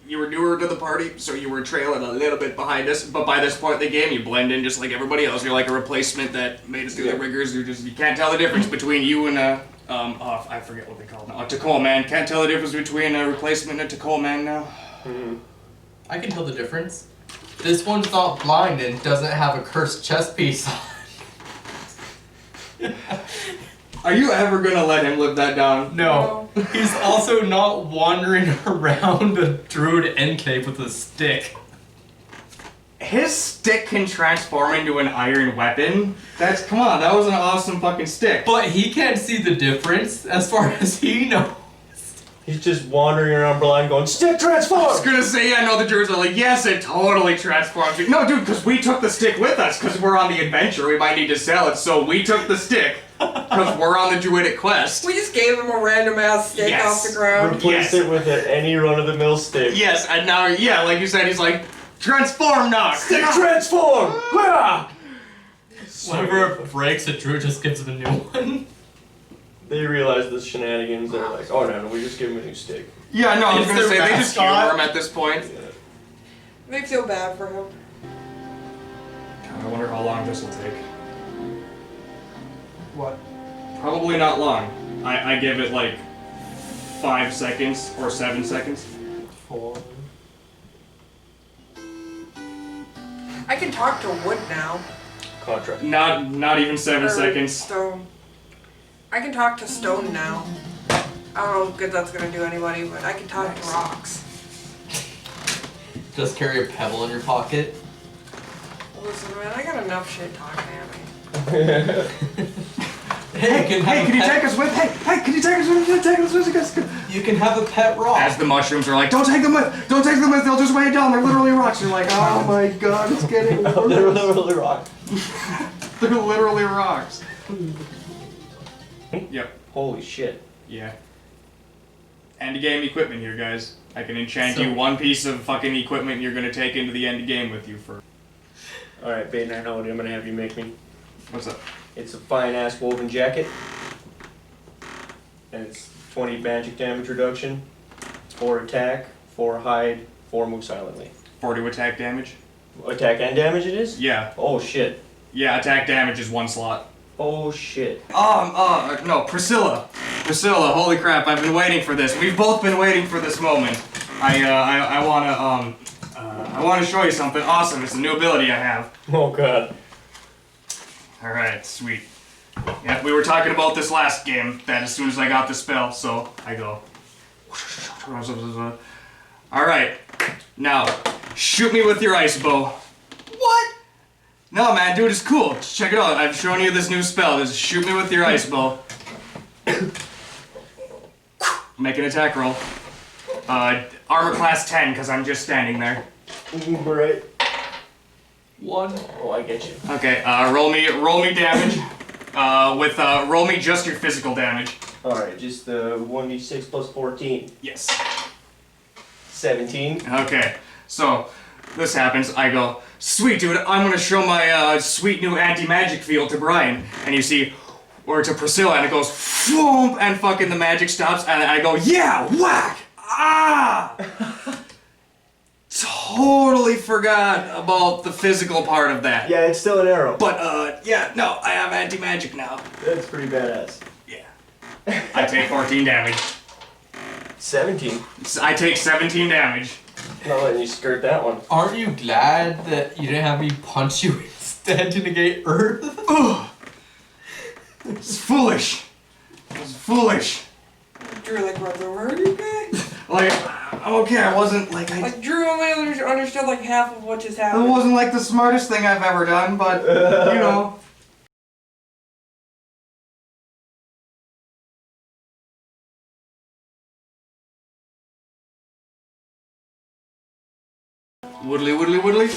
you were newer to the party, so you were trailing a little bit behind us. But by this point in the game, you blend in just like everybody else. You're like a replacement that made it through the rigors. You can't tell the difference between you and I forget what they call it now. A Tacole man. Can't tell the difference between a replacement and a Tacole man now. I can tell the difference. This one's not blind and doesn't have a cursed chest piece on. Are you ever gonna let him live that down? No. He's also not wandering around a druid enclave with a stick. His stick can transform into an iron weapon? Come on, that was an awesome fucking stick. But he can't see the difference as far as he knows. He's just wandering around blind going, stick transform! I was gonna say, yeah, no, the druids are like, yes, it totally transforms you. No, dude, because we took the stick with us, because we're on the adventure, we might need to sell it, so we took the stick, because we're on the druidic quest. We just gave him a random ass stick off the ground. Replace it with any run-of-the-mill stick. Yes, and now, yeah, like you said, he's like, transform now! Stick transform! Whenever it breaks, a druid just gives him a new one. They realize the shenanigans, they're like, oh no, we just give him a new stick. Yeah, no, I was gonna say, they just humor mascot? him at this point. Yeah. They feel bad for him. God, I wonder how long this will take. What? Probably not long. I give it like 5 seconds or 7 seconds. 4. I can talk to wood now. Contract. Not even 7 Or seconds. Stone. I can talk to stone now. I don't know how good that's gonna do anybody, but I can talk to rocks. Just carry a pebble in your pocket. Listen, man, I got enough shit talking at me. Hey, Can you take us with? Hey, can you take us with? Take us with? You can have a pet rock. As the mushrooms are like, don't take them with! Don't take them with! They'll just weigh it down. They're literally rocks. You're like, oh my god, it's getting worse. They're literally rock. They're literally rocks. Yep. Holy shit. Yeah. End game equipment here, guys. I can enchant you one piece of fucking equipment you're gonna take into the end game with you for. Alright, Baden, I know what I'm gonna have you make me. What's up? It's a fine-ass woven jacket. And it's 20 magic damage reduction, 4 attack, 4 hide, 4 move silently. 40 attack damage? Attack and damage it is? Yeah. Oh shit. Yeah, attack damage is 1 slot. Oh shit. No, Priscilla. Priscilla, holy crap, I've been waiting for this. We've both been waiting for this moment. I wanna show you something awesome. It's a new ability I have. Oh god. Alright, sweet. Yeah, we were talking about this last game, that as soon as I got the spell, so I go. Alright, now, shoot me with your ice bow. What? No, man, dude, it's cool. Just check it out. I've shown you this new spell. Just shoot me with your ice bow. Make an attack roll. Armor class 10, because I'm just standing there. Right. 1. Oh, I get you. Okay, roll me damage. Roll me just your physical damage. Alright, just the 1d6 plus 14. Yes. 17. Okay, so this happens. I go, sweet dude, I'm gonna show my sweet new anti-magic field to Brian. And you see, or to Priscilla, and it goes, boom, and fucking the magic stops, and I go, yeah, whack! Ah! Totally forgot about the physical part of that. Yeah, it's still an arrow. But, yeah, no, I have anti-magic now. That's pretty badass. Yeah. I take 14 damage. 17. I take 17 damage. Not letting you skirt that one. Aren't you glad that you didn't have me punch you instead to negate Earth? Ugh. It's foolish. It's foolish. Drew like runs over. Are you okay? Like, I'm okay. I wasn't like Like Drew only understood like half of what just It happened. wasn't like the smartest thing I've ever done, but you know. Woodley.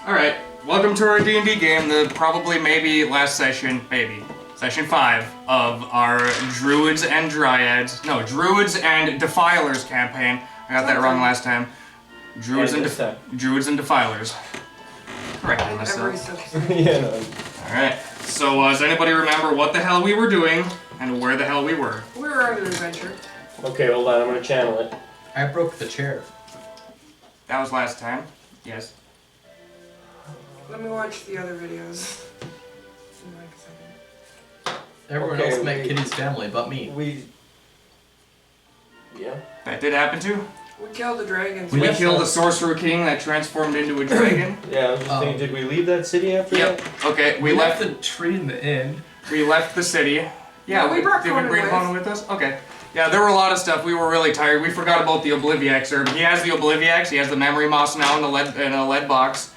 Alright, welcome to our D&D game, the probably maybe last session, session 5 of our Druids and Dryads, no, Druids and Defilers campaign. I got that wrong last time. Druids and Defilers. Corrected myself. Yeah, no. Alright, so does anybody remember what the hell we were doing and where the hell we were? We were on an adventure. Okay, hold on, I'm gonna channel it. I broke the chair. That was last time. Yes. Let me watch the other videos. In like a second. Everyone Okay, else met Kitty's family, but me. Yeah. That did happen too. We killed the dragons. We left killed that- the sorcerer king that transformed into a dragon. Yeah, I was just thinking, did we leave that city after Yep. that? Okay, We left the tree in the inn. We left the city. Yeah, No, we brought did we Conan bring with. Conan with us? Okay. Yeah, there were a lot of stuff. We were really tired. We forgot about the Obliviax herb. He has the Obliviax. He has the memory moss now in a lead box.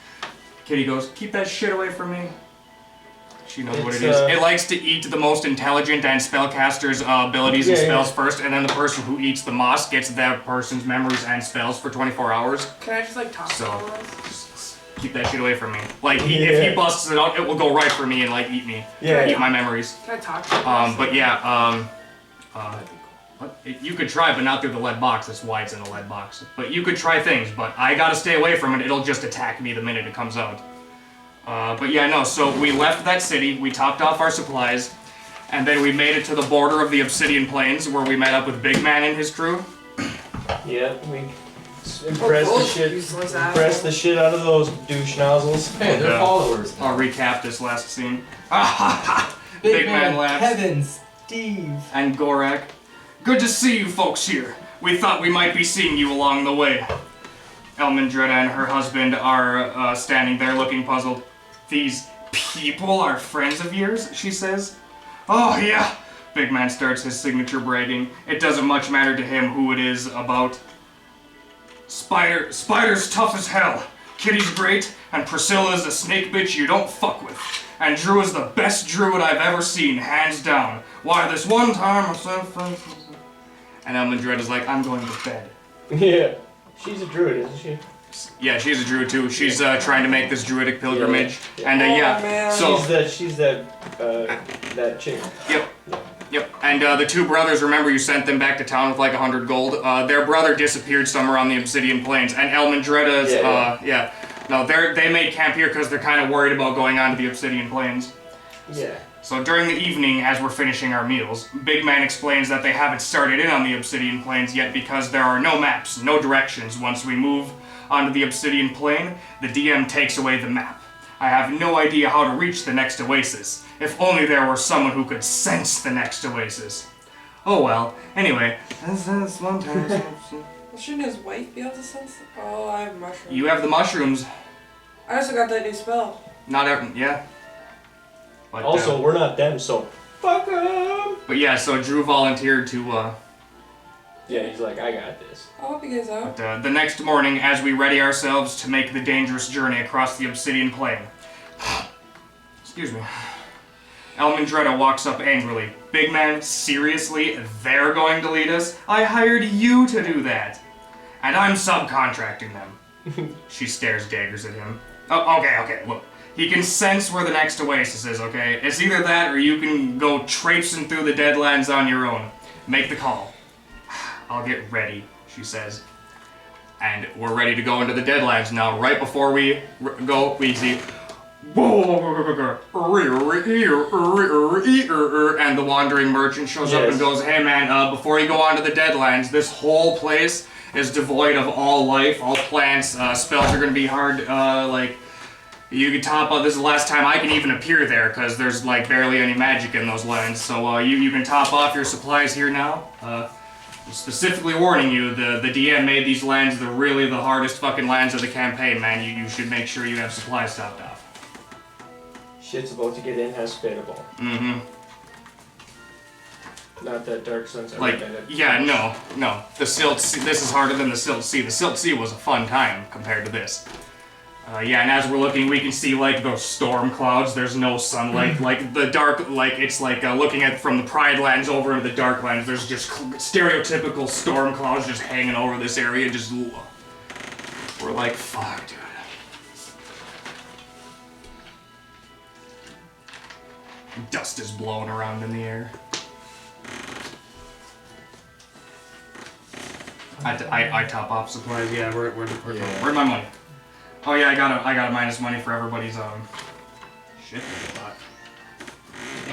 Kitty goes, keep that shit away from me. She knows what it is. It likes to eat the most intelligent and spellcaster's abilities and spells first, and then the person who eats the moss gets that person's memories and spells for 24 hours. Can I just like talk So- to all those? Keep that shit away from me. Like, if he busts it out, it will go right for me and, like, eat me. Yeah. Eat my memories. Can I talk to them? But yeah, you could try, but not through the lead box. That's why it's in a lead box. But you could try things, but I gotta stay away from it. It'll just attack me the minute it comes out. But yeah, no, so we left that city, we topped off our supplies, and then we made it to the border of the Obsidian Plains, where we met up with Big Man and his crew. Yeah, we impressed the those shit. useless Impressed assholes. the shit out of those douche nozzles. Hey, they're Yeah. followers. I'll recap this last scene. Big Man laughs. Kevin, Steve. And Gorak. Good to see you folks here. We thought we might be seeing you along the way. Elmandretta and her husband are standing there looking puzzled. These people are friends of yours, she says. Oh yeah. Big Man starts his signature bragging. It doesn't much matter to him who it is about. Spider's tough as hell. Kitty's great, and Priscilla's a snake bitch you don't fuck with. And Drew is the best druid I've ever seen, hands down. Why, this one time I said... And Elmandretta's like, I'm going to bed. Yeah. She's a druid, isn't she? Yeah, she's a druid too. She's trying to make this druidic pilgrimage. Yeah. And Oh, yeah, man. so... She's that chick. Yep. Yep. And the two brothers, remember you sent them back to town with like 100 gold? Their brother disappeared somewhere on the Obsidian Plains. And Elmandretta's, no, they made camp here because they're kind of worried about going on to the Obsidian Plains. Yeah. So during the evening, as we're finishing our meals, Big Man explains that they haven't started in on the Obsidian Plains yet because there are no maps, no directions. Once we move onto the Obsidian Plain, the DM takes away the map. I have no idea how to reach the next oasis. If only there were someone who could sense the next oasis. Oh well. Anyway, that's one time. Well, shouldn't his wife be able to sense it? Oh, I have mushrooms. You have the mushrooms. I also got that new spell. Not every, yeah. But, Also, we're not them, so fuck 'em. but yeah, so Drew volunteered to, Yeah, he's like, I got this. I'll help you guys out. But, the next morning, as we ready ourselves to make the dangerous journey across the Obsidian Plain. Excuse me. Elmandretta walks up angrily. Big Man, seriously? They're going to lead us? I hired you to do that. And I'm subcontracting them. She stares daggers at him. Oh, okay, look. He can sense where the next oasis is, okay? It's either that or you can go traipsing through the Deadlands on your own. Make the call. I'll get ready, she says. And we're ready to go into the Deadlands now. Right before we go, we see... And the wandering merchant shows up and goes, hey man, before you go on to the Deadlands, this whole place is devoid of all life, all plants, spells are gonna be hard, like... You can top off, this is the last time I can even appear there, because there's like barely any magic in those lands, so you can top off your supplies here now. Specifically warning you, the DM made these lands really the hardest fucking lands of the campaign, man. You should make sure you have supplies topped off. Shit's about to get inhospitable. Mm-hmm. Not that Dark Sun's ever Like, been at. yeah, no. The Silt Sea, this is harder than the Silt Sea. The Silt Sea was a fun time compared to this. Yeah, and as we're looking, we can see, like, those storm clouds. There's no sunlight. Like, the dark, like, it's like looking at from the Pride Lands over into the Dark Lands. There's just stereotypical storm clouds just hanging over this area. Just, we're like, fuck, dude. Dust is blowing around in the air. I top off supplies. Yeah, where'd my money? Oh yeah, I got a minus money for everybody's shit that I bought.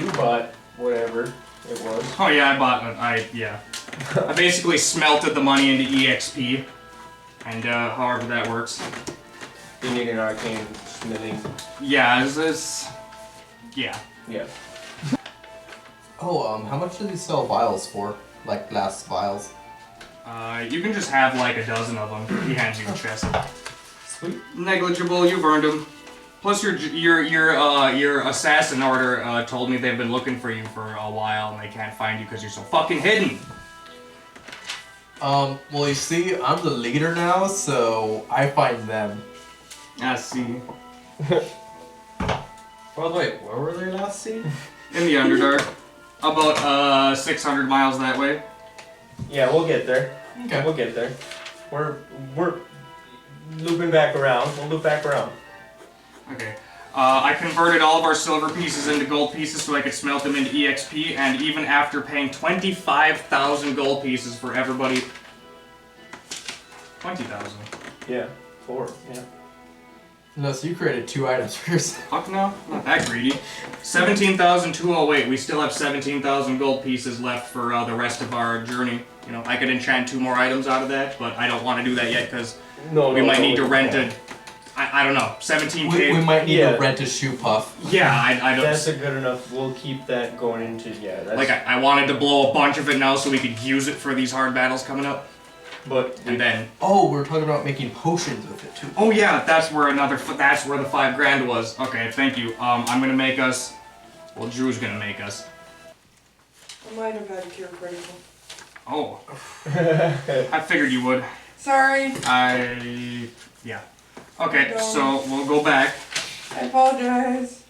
You bought whatever it was. Oh yeah, I basically smelted the money into EXP. And however that works. You need an arcane smithing. Yeah, it's yeah. Yeah. Oh, how much do these sell vials for? Like glass vials? You can just have like a dozen of them. He hands you a chest. Sweet. Negligible, you've earned them. Plus your assassin order told me they've been looking for you for a while and they can't find you because you're so fucking hidden. Well, you see, I'm the leader now, so I find them. I see. By the way, where were they last seen? In the Underdark. About 600 miles that way. Yeah, we'll get there. Okay. We'll get there. We're looping back around. We'll loop back around. Okay. I converted all of our silver pieces into gold pieces so I could smelt them into EXP, and even after paying 25,000 gold pieces for everybody... 20,000. Yeah. 4. Yeah. No, so you created 2 items for yourself. Fuck no, not that greedy. 17,208. We still have 17,000 gold pieces left for the rest of our journey. You know, I could enchant 2 more items out of that, but I don't want to do that yet because we might need to rent a... I don't know, 17k. We might need to rent a shoe puff. Yeah, I don't... That's a good enough. We'll keep that going into, that's... Like, I wanted to blow a bunch of it now so we could use it for these hard battles coming up. But... And then... Oh, we're talking about making potions with it too. Oh yeah, that's where the 5 grand was. Okay, thank you. I'm gonna make us... Well, Drew's gonna make us. I might have had a cure critical. Oh. I figured you would. Sorry. Yeah. Okay, so we'll go back. I apologize.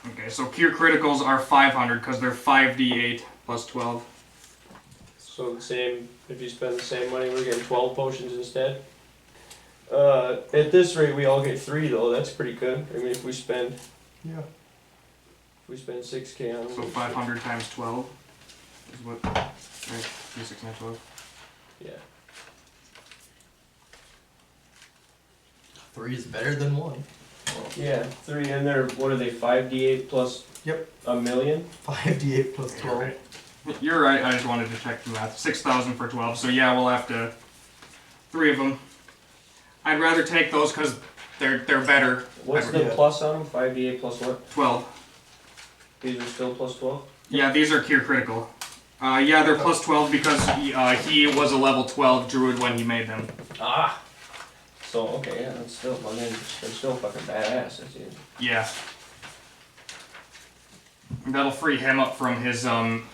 Okay, so cure criticals are 500 because they're 5d8 plus 12. So the same, if you spend the same money, we're getting 12 potions instead. At this rate, we all get 3 though. That's pretty good. I mean, if we spend... Yeah. If we spend 6k on them... So 500 times 12 is what... Right, 3, 6, 9, 12. Yeah. 3 is better than 1. Yeah, 3, and they're, what are they, 5d8 plus... Yep. A million? 5d8 plus 12. Right. You're right, I just wanted to check the math. 6,000 for 12, so yeah, we'll have to... 3 of them. I'd rather take those because they're better. What's the plus on them? 5d8 plus what? 12. These are still plus 12? Yeah, these are cure critical. Yeah, they're plus 12 because he was a level 12 druid when he made them. Ah! So, okay, yeah, that's still, I mean, they're still fucking badass, that's it. Yeah. That'll free him up from his,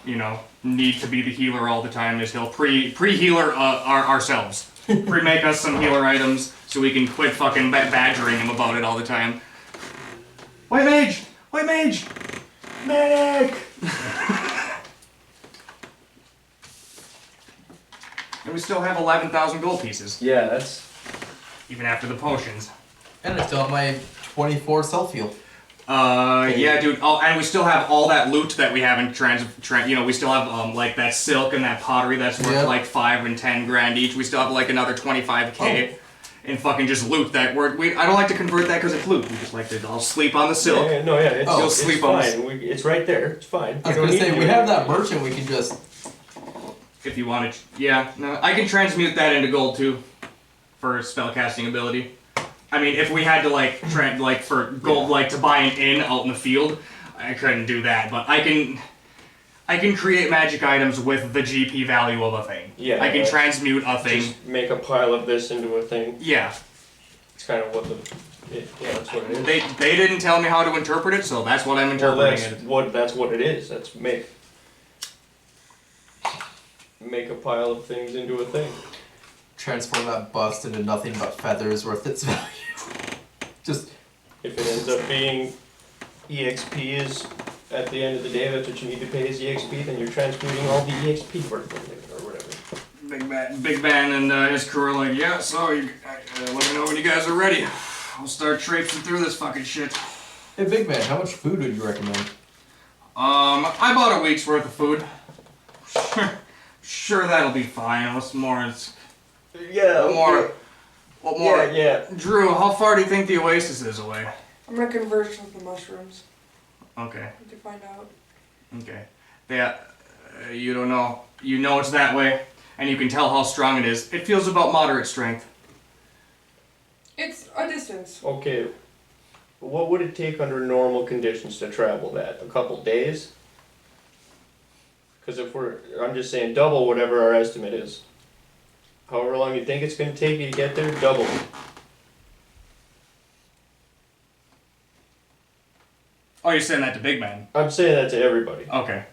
you know, need to be the healer all the time, as he'll pre-healer ourselves. Pre-make us some healer items so we can quit fucking badgering him about it all the time. White mage! White mage! Medic! And we still have 11,000 gold pieces, Yeah, that's... even after the potions. And I still have my 24 self-heal. Yeah, dude. Oh, and we still have all that loot that we haven't you know, we still have like that silk and that pottery that's worth like 5 and 10 grand each. We still have like another 25k in fucking just loot that I don't like to convert that because it's loot. We just like to all sleep on the silk. Yeah, no, yeah, it's, You'll it's sleep on fine. It's right there, it's fine. I was gonna say, we have that merchant we can just... If you want to, yeah. No, I can transmute that into gold too, for spellcasting ability. I mean, if we had to like for gold, like to buy an inn out in the field, I couldn't do that. But I can create magic items with the GP value of a thing. Yeah. I can transmute a thing. Just make a pile of this into a thing. Yeah. It's kind of what yeah, that's what it is. They didn't tell me how to interpret it, so that's what I'm interpreting it. That's what it is. That's make a pile of things into a thing. Transform that bust into nothing but feathers worth its value. Just... If it ends up being EXP is at the end of the day, that's what you need to pay is EXP, then you're transmuting all the EXP worth of it, or whatever. Big Ben and his crew are like, yeah, so let me know when you guys are ready. I'll start traipsing through this fucking shit. Hey, Big Man, how much food would you recommend? I bought a week's worth of food. Sure, that'll be fine. What's more, What more? Yeah. Drew, how far do you think the oasis is away? I'm gonna converge with the mushrooms Okay. to find out. Okay. Yeah, you don't know. You know it's that way, and you can tell how strong it is. It feels about moderate strength. A distance. Okay. What would it take under normal conditions to travel that? A couple days? Because I'm just saying double whatever our estimate is. However long you think it's going to take you to get there, double it. Oh, you're saying that to Big Man? I'm saying that to everybody. Okay.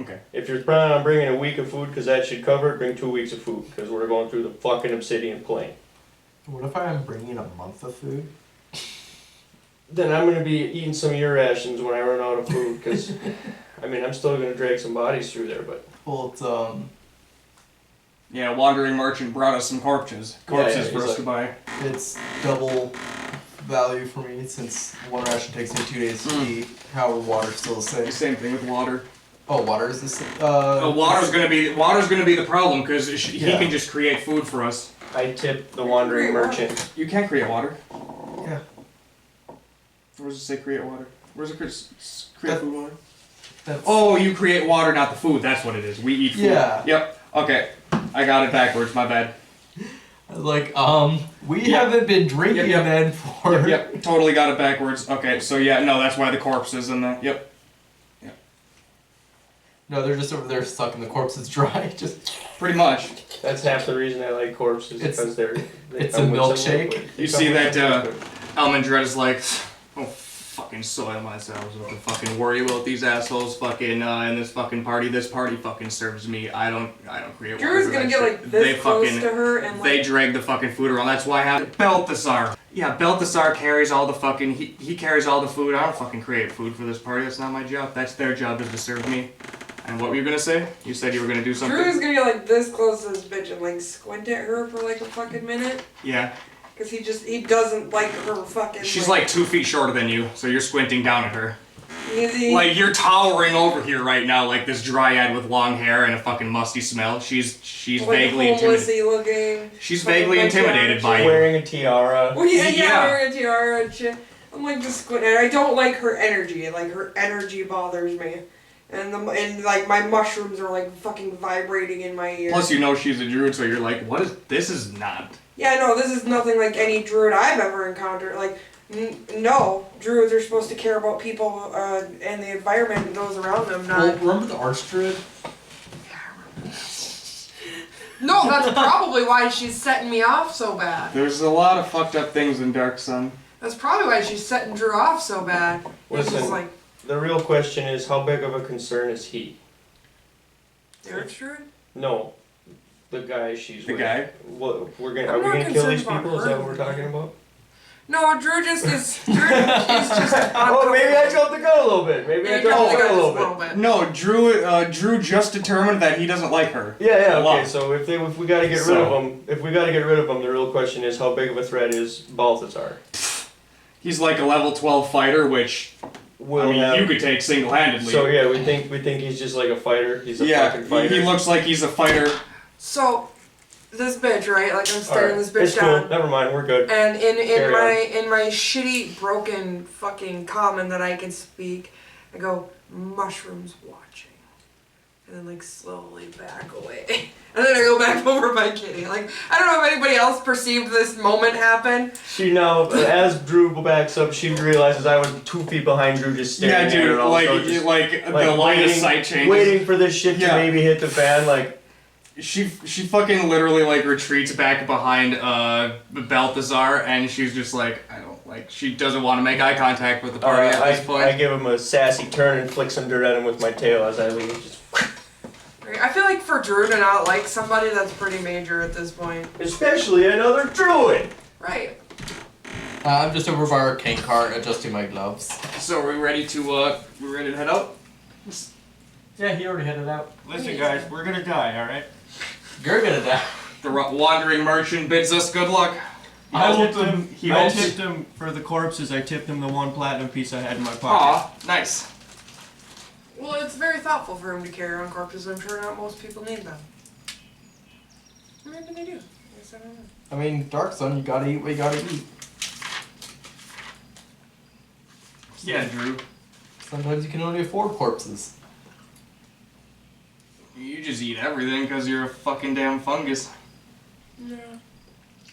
Okay. If you're planning on bringing a week of food, because that should cover it, bring 2 weeks of food, because we're going through the fucking Obsidian plain. What if I'm bringing a month of food? Then I'm going to be eating some of your rations when I run out of food, because, I mean, I'm still going to drag some bodies through there, but... Well, it's, Yeah, wandering merchant brought us some corpses. Corpses he's for us like- to buy. it's double value for me since one ration takes me 2 days to eat. However, water's still the same. Same thing with water. Oh, water is the same. Water's gonna be the problem because he Yeah. can just create food for us. I tip the wandering merchant. You can't create water. Yeah. Where does it say create water? Where's it create food water? That's, Oh, you create water, not the food. That's what it is. We eat food. Yeah. Yep. Okay. I got it backwards. My bad. like, we haven't been drinking Yep. then for... Yep. Totally got it backwards. Okay. So yeah, no, that's why the corpses and the yep. No, they're just over there sucking the corpses dry. Just Pretty much. That's half the reason I like corpses, It's- because they it's come a with some milkshake. liquid. They You come see with that, some liquid. Almond is like, oh, fucking soil myself. What to fucking worry about these assholes fucking in this fucking party. This party fucking serves me. I don't create water Drew's for gonna that get shit. like this They close fucking, to her and like. they drag the fucking food around. That's why I have Balthasar. Yeah, Balthasar carries all the fucking, he carries all the food. I don't fucking create food for this party. That's not my job. That's their job, is to serve me. And what were you gonna say? You said you were gonna do something? Drew's gonna get like this close to this bitch and like squint at her for like a fucking minute. Yeah. Cause he doesn't like her fucking. She's like 2 feet shorter than you, so you're squinting down at her. Easy. Like, you're towering over here right now, like this dryad with long hair and a fucking musty smell. She's like vaguely intimidated. homelessy looking. She's fucking vaguely bitch intimidated ass by shit. you. Wearing a tiara. Well, yeah, Yeah. wearing a tiara and shit. I'm like just squinting at her. I don't like her energy. Like her energy bothers me. And like my mushrooms are like fucking vibrating in my ear. Plus, you know she's a druid, so you're like, what is this? Is not. Yeah, no, this is nothing like any druid I've ever encountered. Like, no, druids are supposed to care about people and the environment and those around them. Well, Not. remember the Archdruid? No, that's probably why she's setting me off so bad. There's a lot of fucked up things in Dark Sun. That's probably why she's setting Drew off so bad. It's just Listen. like The real question is, how big of a concern is he? the Earth druid. No, the guy she's The with. guy? What I'm are we not gonna kill these concerned people? about Is that her. what we're talking about? No, Drew just is. Drew is just. Oh, maybe I jumped the gun a little bit. Maybe I You jumped the gun a just little bit. No, Drew just determined that he doesn't like her. Yeah, A okay. lot. So if we gotta get rid of them, the real question is, how big of a threat is Balthasar? He's like a level 12 fighter, which you could take single-handedly. So yeah, we think he's just like a fighter. He's a fucking fighter. he looks like he's a fighter. So, this bitch, right? Like I'm staring Alright, this bitch it's down. cool. Never mind. We're good. And Carry in my shitty broken fucking common that I can speak, I go mushrooms watching, and then like slowly back away, and then I go back over by Kitty. Like I don't know if anybody else perceived this moment happen. She now, as Drew backs up, she realizes I was 2 feet behind Drew, just staring Yeah, at dude, her. like Also just, the line of waiting- sight changes. Waiting for this shit to Yeah. maybe hit the fan. Like She fucking literally like retreats back behind Balthazar, and she's just like, she doesn't want to make eye contact with the party at this point. I give him a sassy turn and flick some dirt at him with my tail as I leave. Just, Right? I feel like for Drew to not like somebody, that's pretty major at this point. especially another druid. Right. I'm just over by our cane cart adjusting my gloves. So are we ready to head out? Yeah, he already headed out. Listen, guys, we're gonna die. All right. You're gonna die. The wandering merchant bids us good luck. I hopes- tipped him. he I hopes- tipped him for the corpses. I tipped him the 1 platinum piece I had in my pocket. Aw, nice. Well, it's very thoughtful for him to carry around corpses. I'm sure not most people need them. Or maybe they do. I guess I don't know. I mean, Dark Sun, you gotta eat what you gotta eat. Yeah, Drew. Sometimes you can only afford corpses. You just eat everything because you're a fucking damn fungus. Yeah.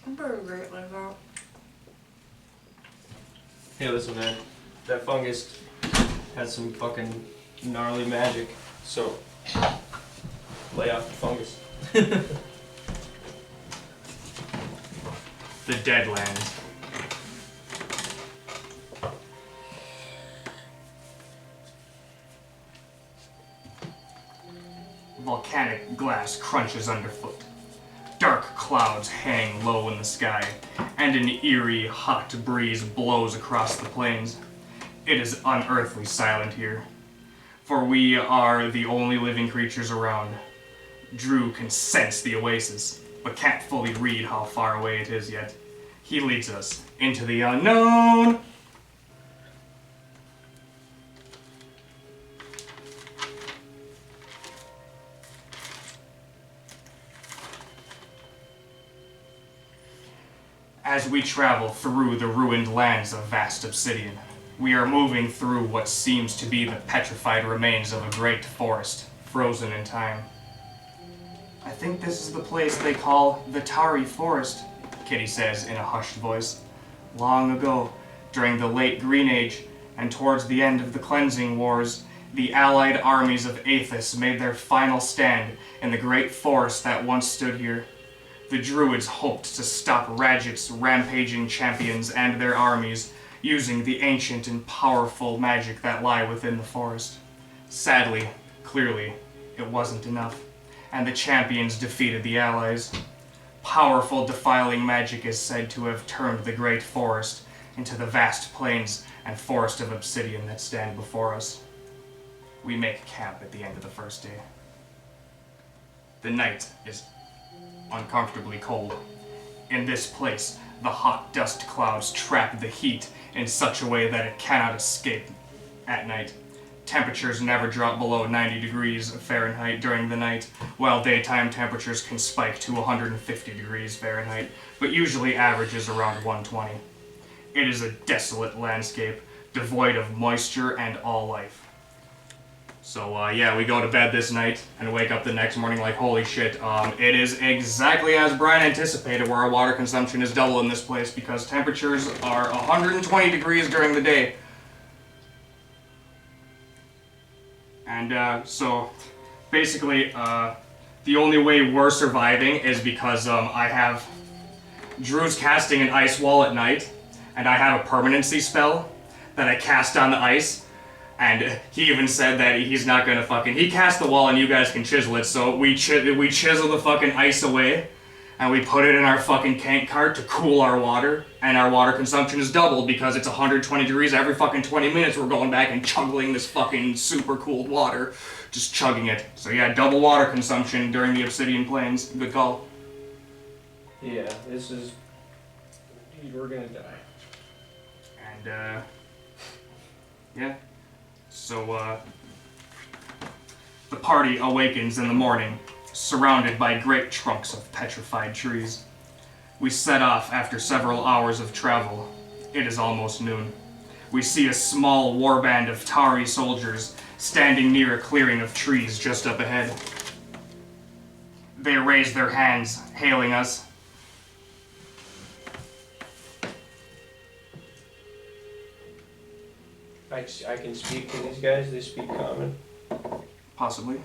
I'm pretty great like that. Hey, listen, man. That fungus has some fucking gnarly magic, so lay off the fungus. The Deadlands. Volcanic glass crunches underfoot. Dark clouds hang low in the sky, and an eerie, hot breeze blows across the plains. It is unearthly silent here, for we are the only living creatures around. Drew can sense the oasis, but can't fully read how far away it is yet. He leads us into the unknown. As we travel through the ruined lands of vast Obsidian, we are moving through what seems to be the petrified remains of a great forest, frozen in time. I think this is the place they call the Tari Forest, Kitty says in a hushed voice. Long ago, during the late Green Age, and towards the end of the Cleansing Wars, the allied armies of Aethys made their final stand in the great forest that once stood here. The Druids hoped to stop Radjit's rampaging champions and their armies, using the ancient and powerful magic that lie within the forest. Sadly, clearly, it wasn't enough, and the champions defeated the allies. Powerful defiling magic is said to have turned the great forest into the vast plains and forest of obsidian that stand before us. We make camp at the end of the first day. The night is uncomfortably cold. In this place, the hot dust clouds trap the heat in such a way that it cannot escape at night. Temperatures never drop below 90 degrees Fahrenheit during the night, while daytime temperatures can spike to 150 degrees Fahrenheit, but usually averages around 120. It is a desolate landscape, devoid of moisture and all life. So yeah, we go to bed this night and wake up the next morning like, holy shit, it is exactly as Brian anticipated, where our water consumption is double in this place because temperatures are 120 degrees during the day. And so basically, the only way we're surviving is because I have Drew's casting an ice wall at night, and I have a permanency spell that I cast on the ice. And he even said that he's not gonna he cast the wall and you guys can chisel it, so we chisel the fucking ice away, and we put it in our fucking tank cart to cool our water, and our water consumption is doubled because it's 120 degrees every fucking 20 minutes. We're going back and chugging this fucking super cooled water, just chugging it. So yeah, double water consumption during the Obsidian Plains. Good call. Yeah, this is... We're gonna die. And yeah. So, the party awakens in the morning, surrounded by great trunks of petrified trees. We set off after several hours of travel. It is almost noon. We see a small warband of Tari soldiers standing near a clearing of trees just up ahead. They raise their hands, hailing us. I can speak to these guys, they speak common. Possibly.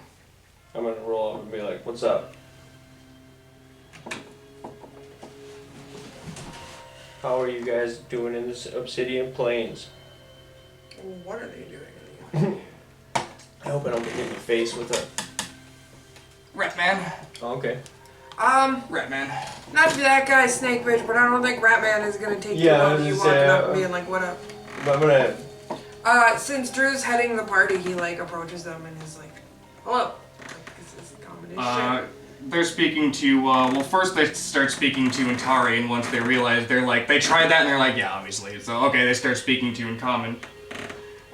I'm gonna roll up and be like, what's up? How are you guys doing in this Obsidian Plains? What are they doing? I hope I don't get hit in the face with a... Ratman. Oh, okay. Ratman. Not to be that guy, snake bitch, but I don't think Ratman is gonna take Yeah, I too long. was You just walking saying, up and being like, "What up?" I'm gonna... Since Drew's heading the party, he like approaches them and is like, "Hello." Like, this is a combination. They're speaking to, well, first they start speaking to Antari, and once they realize, they're like, they tried that, and they're like, yeah, obviously. So, okay, they start speaking to you in common.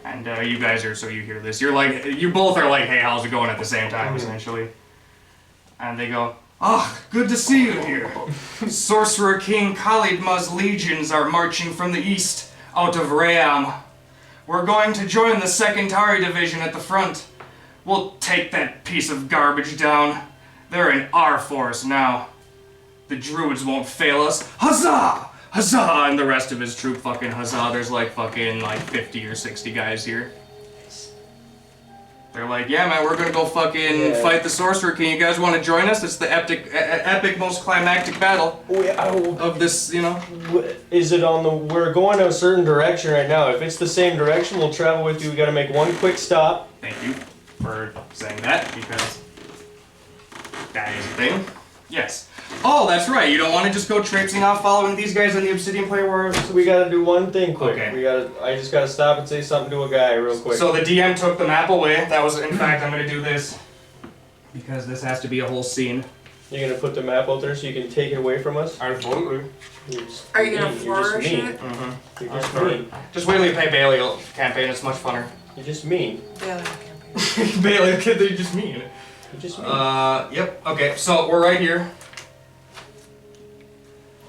And, you guys are, so you hear this. You're like, you both are like, hey, how's it going at the same time, essentially. And they go, ah, good to see you here. Sorcerer King Khalidma's legions are marching from the east, out of Rayam. We're going to join the 2nd Tari Division at the front. We'll take that piece of garbage down. They're in our forest now. The Druids won't fail us. Huzzah! huzzah, and the rest of his troop fucking huzzah. There's like fucking like 50 or 60 guys here. They're like, yeah, man, we're gonna go fucking fight the Sorcerer King. You guys want to join us? It's the epic, most climactic battle of this, you know. Is it on the? We're going a certain direction right now. If it's the same direction, we'll travel with you. We gotta make one quick stop. Thank you for saying that, because that is a thing. Yes. Oh, that's right. You don't want to just go traipsing off following these guys in the Obsidian play where... So we gotta do one thing quick. Okay. I just gotta stop and say something to a guy real quick. So the DM took the map away. That was, in fact, I'm gonna do this because this has to be a whole scene. You're gonna put the map out there so you can take it away from us? Absolutely. Are you gonna flourish it? Mm-hmm. You're just mean. Just wait till you play Bailey campaign. It's much funner. You're just mean. Yeah, campaign. Bailey, they just mean. You're just mean. Yep. Okay, so we're right here.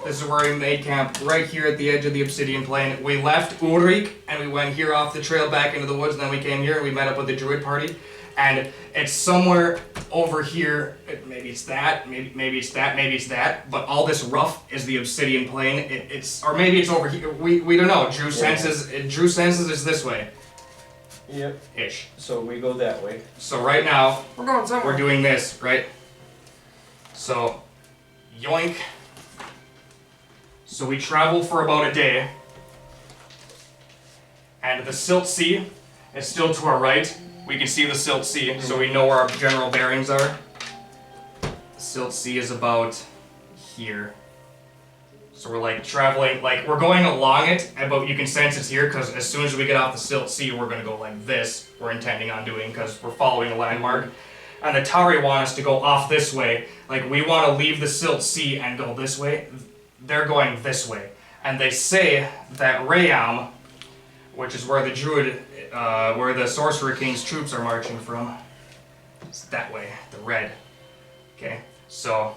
This is where we made camp, right here at the edge of the Obsidian Plain. We left Ulrich, and we went here off the trail back into the woods, and then we came here, and we met up with the Druid party. And it's somewhere over here, maybe it's that, maybe it's that, maybe it's that, but all this rough is the Obsidian Plain. Or maybe it's over here, we don't know. Drew senses it's this way. Yep. Ish. So we go that way. So right now, We're going somewhere. we're doing this, right? So, yoink. So we travel for about a day, and the Silt Sea is still to our right. We can see the Silt Sea, so we know where our general bearings are. The Silt Sea is about here. So we're like traveling, like we're going along it, but you can sense it's here because as soon as we get off the Silt Sea, we're gonna go like this. We're intending on doing because we're following a landmark. And the Tari want us to go off this way. Like we want to leave the Silt Sea and go this way. They're going this way. And they say that Rayam, which is where the Druid, where the Sorcerer King's troops are marching from, it's that way, the red. Okay, so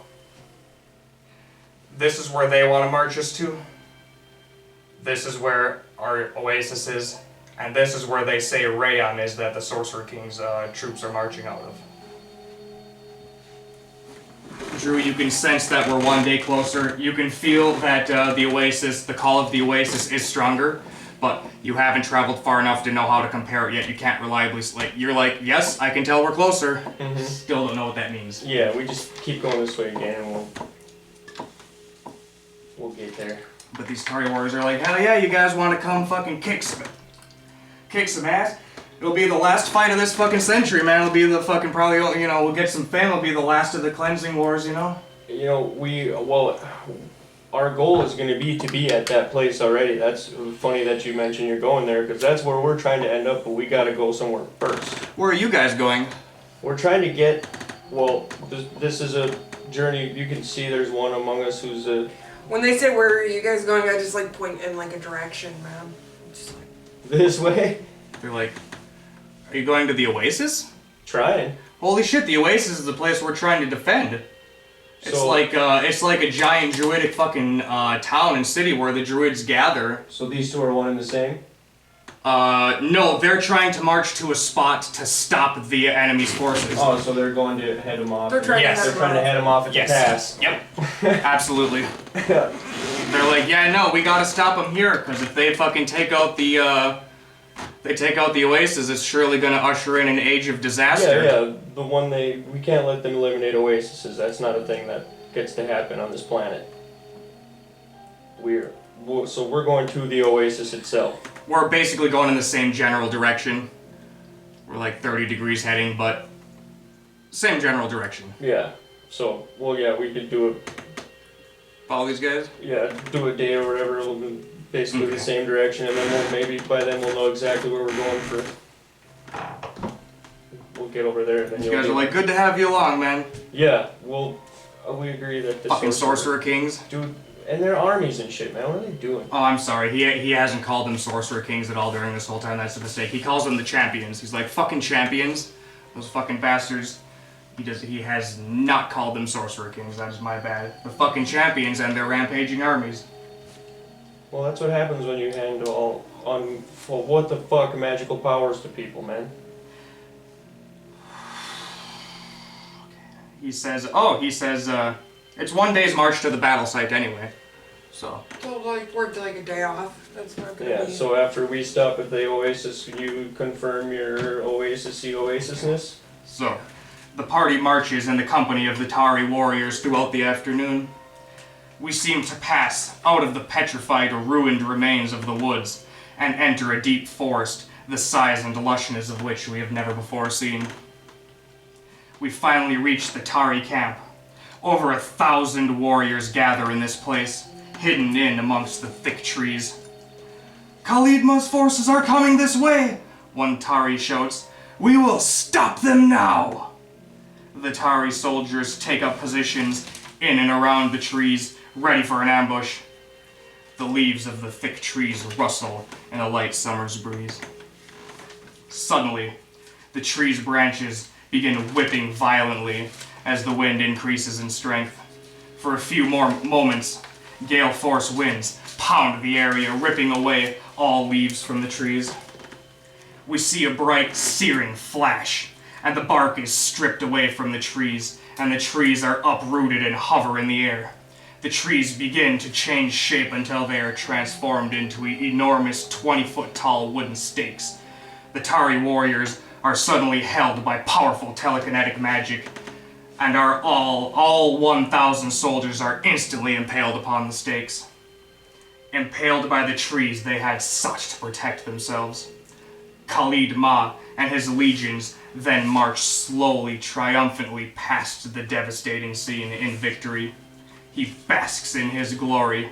this is where they want to march us to. This is where our oasis is. And this is where they say Rayam is that the Sorcerer King's troops are marching out of. Drew, you can sense that we're one day closer. You can feel that the Oasis, the call of the Oasis is stronger, but you haven't traveled far enough to know how to compare it yet. You can't reliably, you're like, yes, I can tell we're closer. Still don't know what that means. Yeah, we just keep going this way again and we'll get there. But these Tari Warriors are like, hell yeah, you guys want to come fucking kick some ass? It'll be the last fight of this fucking century, man. It'll be the fucking, probably, you know, we'll get some fame. It'll be the last of the cleansing wars, you know? You know, our goal is going to be at that place already. That's funny that you mentioned you're going there, because that's where we're trying to end up, but we got to go somewhere first. Where are you guys going? We're trying to get, this is a journey. You can see there's one among us who's a... When they say where are you guys going, I just like point in like a direction, man. Just like... This way? They're like, are you going to the Oasis? Trying. Holy shit, the Oasis is the place we're trying to defend. It's like a giant druidic fucking town and city where the druids gather. So these two are one and the same? No, they're trying to march to a spot to stop the enemy's forces. Oh, so they're going to head them off. They're trying Yes. to They're trying to head them off at the pass. Yep. Absolutely. They're like, yeah, no, we gotta stop them here, because if they fucking take out the Oasis, it's surely gonna usher in an age of disaster. Yeah, the one we can't let them eliminate oases. That's not a thing that gets to happen on this planet. So we're going to the oasis itself. We're basically going in the same general direction. We're like 30 degrees heading, but same general direction. Yeah. So, we could do it. Follow these guys? Yeah, do a day or whatever. It'll be basically the same direction, and then by then we'll know exactly where we're going for. We'll get over there, and then You guys are like, good to have you along, man. Yeah, we agree that the Fucking Sorcerer Kings. Dude, and their armies and shit, man. What are they doing? Oh, I'm sorry. He hasn't called them Sorcerer Kings at all during this whole time. That's a mistake. He calls them the Champions. He's like, fucking Champions. Those fucking bastards. He has not called them Sorcerer Kings. That is my bad. The fucking Champions and their rampaging armies. Well, that's what happens when you hand what the fuck magical powers to people, man. He says, it's one day's march to the battle site anyway. So So like work like a day off. That's not gonna Yeah, be. so after we stop at the Oasis, you confirm your Oasis-y oasisness? So, the party marches in the company of the Tari warriors throughout the afternoon. We seem to pass out of the petrified or ruined remains of the woods and enter a deep forest, the size and lushness of which we have never before seen. We finally reach the Tari camp. Over 1,000 warriors gather in this place, hidden in amongst the thick trees. Khalidma's forces are coming this way, one Tari shouts. We will stop them now! The Tari soldiers take up positions in and around the trees, ready for an ambush. The leaves of the thick trees rustle in a light summer's breeze. Suddenly, the tree's branches begin whipping violently as the wind increases in strength. For a few more moments, gale force winds pound the area, ripping away all leaves from the trees. We see a bright, searing flash, and the bark is stripped away from the trees, and the trees are uprooted and hover in the air. The trees begin to change shape until they are transformed into enormous 20-foot tall wooden stakes. The Tari warriors are suddenly held by powerful telekinetic magic, and all 1,000 soldiers are instantly impaled upon the stakes. Impaled by the trees they had sought to protect themselves. Khalid Ma and his legions then march slowly, triumphantly past the devastating scene in victory. He basks in his glory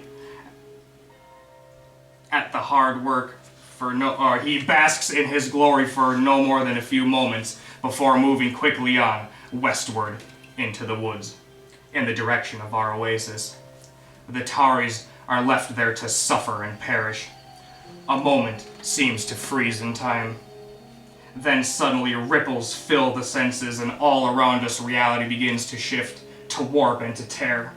at the hard work he basks in his glory for no more than a few moments before moving quickly on westward into the woods in the direction of our oasis. The Taris are left there to suffer and perish. A moment seems to freeze in time. Then suddenly ripples fill the senses, and all around us reality begins to shift, to warp and to tear.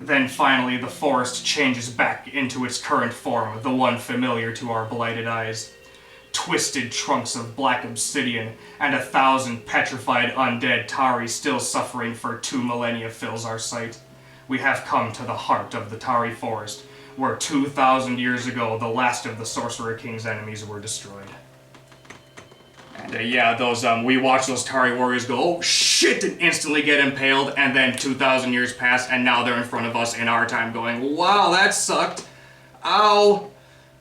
Then finally the forest changes back into its current form, the one familiar to our blighted eyes. Twisted trunks of black obsidian and 1,000 petrified undead Tari still suffering for 2 millennia fills our sight. We have come to the heart of the Tari forest, where 2,000 years ago the last of the Sorcerer King's enemies were destroyed. And we watch those Tari warriors go, oh shit, and instantly get impaled, and then 2,000 years pass, and now they're in front of us in our time going, wow, that sucked. Ow.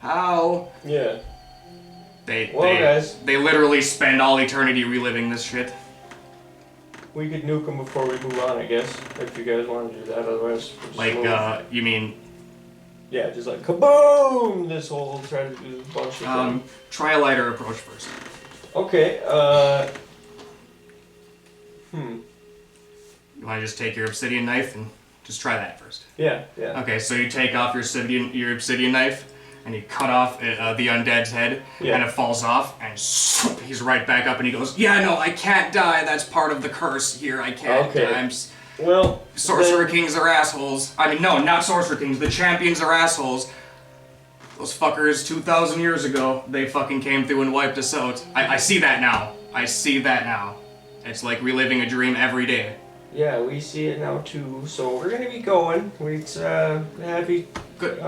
Ow. Yeah. Guys, they literally spend all eternity reliving this shit. We could nuke them before we move on, I guess, if you guys want to do that, otherwise we'll just move. You mean... Yeah, just like kaboom! This whole try to do a bunch of things. Try a lighter approach first. Okay, You want to just take your obsidian knife and just try that first? Yeah. Okay, so you take off your obsidian knife, and you cut off the undead's head, and it falls off, and he's right back up, and he goes, yeah, no, I can't die, that's part of the curse here, I can't die. Well, Sorcerer Kings are assholes. I mean, no, not Sorcerer Kings, the champions are assholes. Those fuckers 2,000 years ago, they fucking came through and wiped us out. I see that now. It's like reliving a dream every day. Yeah, we see it now too, so we're gonna be going. It's, happy... Good.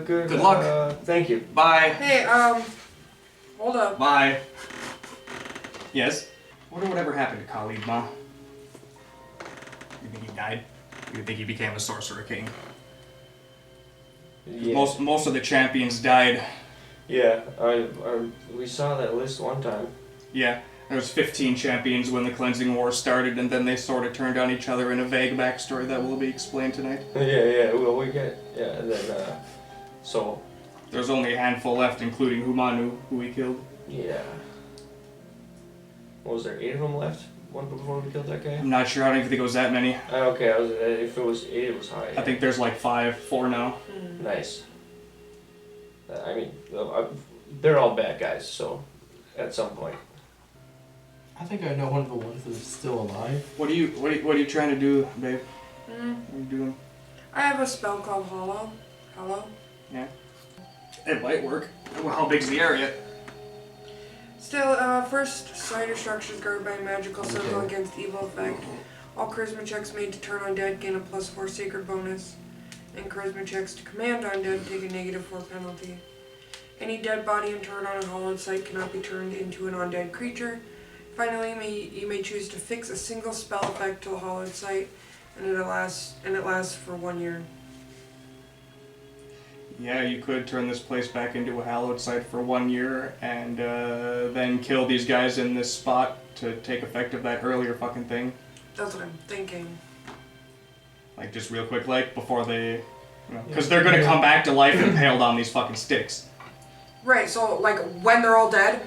Good luck. Thank you. Bye. Hey, hold up. Bye. Yes? Wonder whatever happened to Khalid, Ma? You think he died? You think he became a Sorcerer King? Yeah. Most of the champions died. Yeah, we saw that list one time. Yeah, there was 15 champions when the Cleansing War started, and then they sort of turned on each other in a vague backstory that will be explained tonight. Yeah, well, and then, so... There's only a handful left, including Humanu, who we killed. Yeah. What was there, 8 of them left? One before we killed that guy? I'm not sure, I don't even think it was that many. Okay, if it was 8, it was high. I think there's like 4 now. Nice. I mean, they're all bad guys, so at some point. I think I know one of the ones that's still alive. What are you trying to do, babe? What are you doing? I have a spell called Hollow. Hollow? Yeah. It might work. Well, how big's the area? Still, first sight or structures guarded by a magical circle against evil effect. All charisma checks made to turn undead gain a +4 sacred bonus. and charisma checks to command undead take a -4 penalty. Any dead body interred on a hallowed site cannot be turned into an undead creature. Finally, you may choose to fix a single spell effect to a hallowed site, and it lasts for 1 year. Yeah, you could turn this place back into a hallowed site for 1 year, and then kill these guys in this spot to take effect of that earlier fucking thing. That's what I'm thinking. Like, just real quick, like, before they... Because they're gonna come back to life impaled on these fucking sticks. Right, so, like, when they're all dead,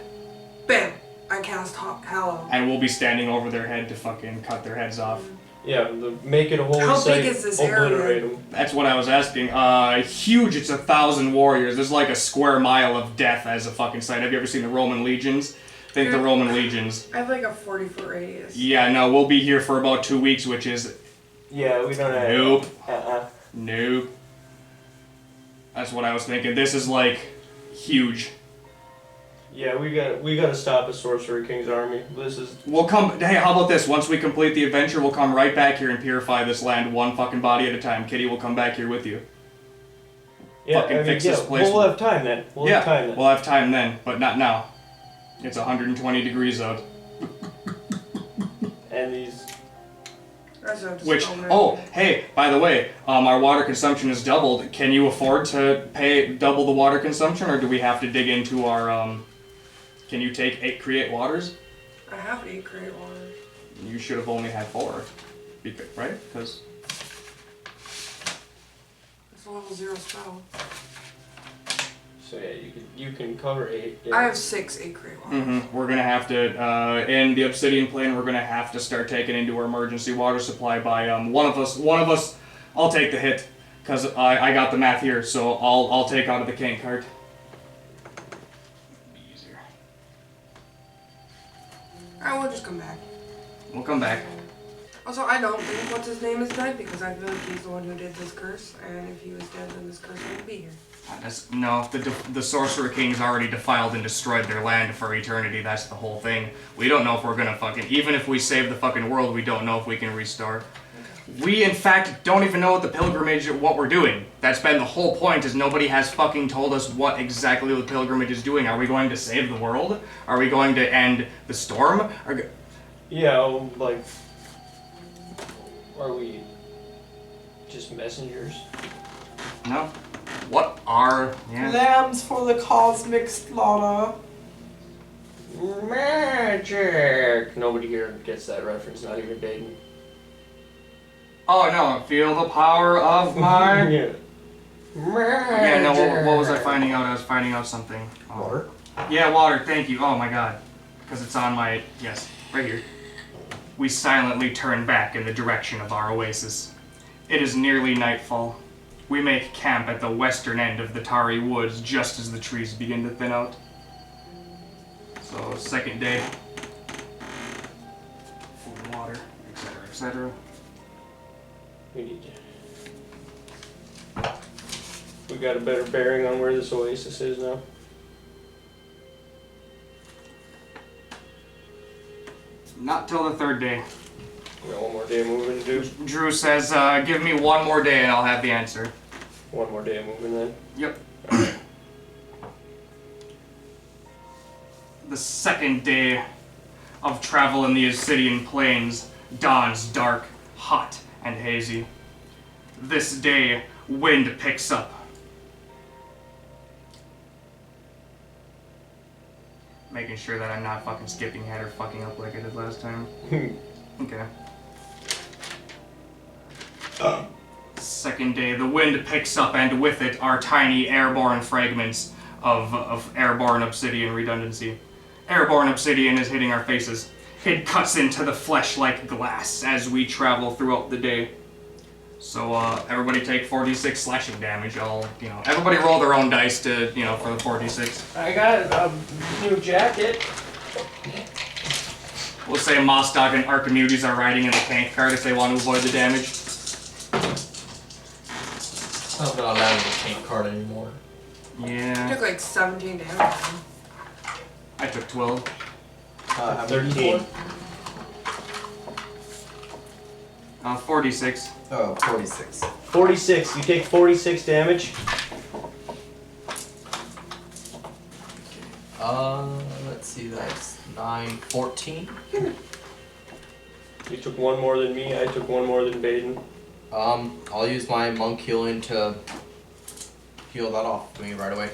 bam, I cast Hallow. And we'll be standing over their head to fucking cut their heads off. Yeah, make it a holy How site, big is this obliterate area? them. That's what I was asking. Huge, it's 1,000 warriors. There's like a square mile of death as a fucking site. Have you ever seen the Roman legions? Think the Roman legions. I have like a 40-foot radius. Yeah, no, we'll be here for about 2 weeks, which is... Yeah, we don't have... Nope. Uh-uh. Nope. That's what I was thinking. This is like huge. Yeah, we gotta stop a Sorcerer King's army. This is... We'll come... Hey, how about this? Once we complete the adventure, we'll come right back here and purify this land one fucking body at a time. Kitty will come back here with you. Yeah, Fucking fix this place. We'll have time then. We'll have time then. We'll have time then, but not now. It's 120 degrees out. And these... Which, oh, hey, by the way, our water consumption is doubled. Can you afford to pay double the water consumption, or do we have to dig into our, can you take 8 create waters? I have 8 create waters. You should have only had 4, right? Because... It's a level 0 spell. So yeah, you can cover 8. Yeah. I have 6 8 create waters. We're gonna have to, in the Obsidian plane, we're gonna have to start taking into our emergency water supply by, one of us, I'll take the hit, because I got the math here, so I'll take out of the cane cart. Be easier. I will just come back. We'll come back. Also, I don't think what's his name is dead because I feel like he's the one who did this curse, and if he was dead, then this curse wouldn't be here. No, the Sorcerer Kings already defiled and destroyed their land for eternity. That's the whole thing. We don't know if we're gonna fucking... Even if we save the fucking world, we don't know if we can restore. We, in fact, don't even know what the pilgrimage... what we're doing. That's been the whole point, is nobody has fucking told us what exactly the pilgrimage is doing. Are we going to save the world? Are we going to end the storm? Yeah, like... Are we... just messengers? No. What are... Yeah. Lambs for the cosmic slaughter. Magic! Nobody here gets that reference, not even Dayton. Oh no, feel the power of my... Yeah. Magic! Yeah, no, what was I finding out? I was finding out something. Oh. Water? Yeah, water, thank you. Oh my god. Because it's on my... Yes, right here. We silently turn back in the direction of our oasis. It is nearly nightfall. We make camp at the western end of the tarry woods just as the trees begin to thin out. So, second day. Food and water, etc., etc. We need to... We got a better bearing on where this oasis is now. Not till the third day. We got one more day of moving to do. Drew says, give me one more day and I'll have the answer. One more day of moving then. Yep. The second day of travel in the Obsidian plains dawns dark, hot, and hazy. This day, wind picks up. Making sure that I'm not fucking skipping ahead or fucking up like I did last time. Okay. Second day, the wind picks up, and with it are tiny airborne fragments of airborne obsidian redundancy. Airborne obsidian is hitting our faces. It cuts into the flesh like glass as we travel throughout the day. So, everybody take 4d6 slashing damage. Everybody roll their own dice to, for the 4d6. I got a new jacket. We'll say Mosdog and Archimedes are riding in the tank cart if they want to avoid the damage. I'm not allowed in the tank card anymore. I Yeah. took like 17 damage. I took 12. How many 13. d4? 46. Oh, 46. 46. You take 46 damage. Let's see, that's 9, 14. You took one more than me. I took one more than Baden. I'll use my monk healing to heal that off for me right away.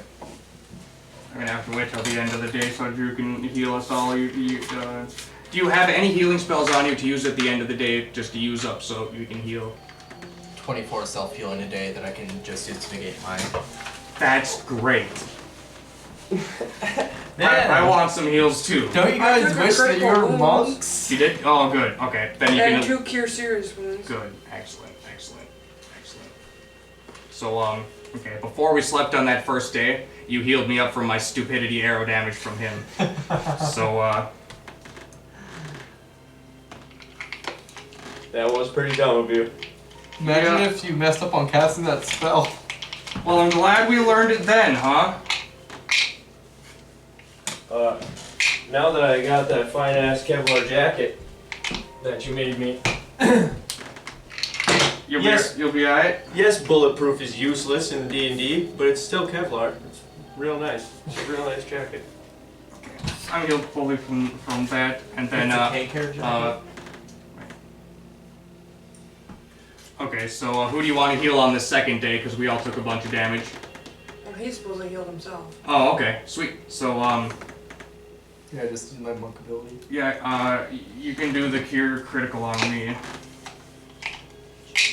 I'm gonna have to wait till the end of the day so Drew can heal us all. Do you have any healing spells on you to use at the end of the day, just to use up so you can heal? 24 self-healing a day that I can just use to negate mine. That's great. Man. I want some heals too. Don't you I guys took a wish that you critical were wounds. monks? You did? Oh, good. Okay, then you And can. 2 cure serious wounds. Good. Excellent. So, okay, before we slept on that first day, you healed me up from my stupidity arrow damage from him. So, That was pretty dumb of you. Imagine Yeah. if you messed up on casting that spell. well, I'm glad we learned it then, huh? Now that I got that fine ass Kevlar jacket that you made me. You'll be alright? Yes, bulletproof is useless in D&D, but it's still Kevlar. It's real nice. It's a real nice jacket. I'm healed fully from that, and then, It's a K-care jacket. Okay, so who do you want to heal on the second day? Because we all took a bunch of damage. Well, he's supposed to heal himself. Oh, okay, sweet. So, Yeah, just use my monk ability. yeah, you can do the cure critical on me.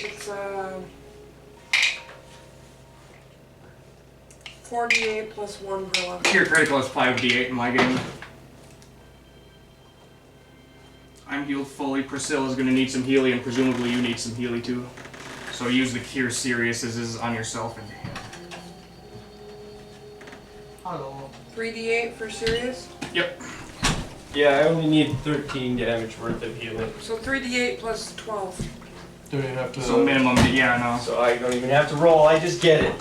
It's 48 plus 1 per level. Cure critical is 5d8 in my game. I'm healed fully. Priscilla's gonna need some healing, and presumably you need some healing too. So use the cure serious as is on yourself and him. Hello. 3d8 for serious. Yep. Yeah, I only need 13 damage worth of healing. So 3d8 plus 12. Do we have to... So minimum, yeah, no. So I don't even have to roll, I just get it.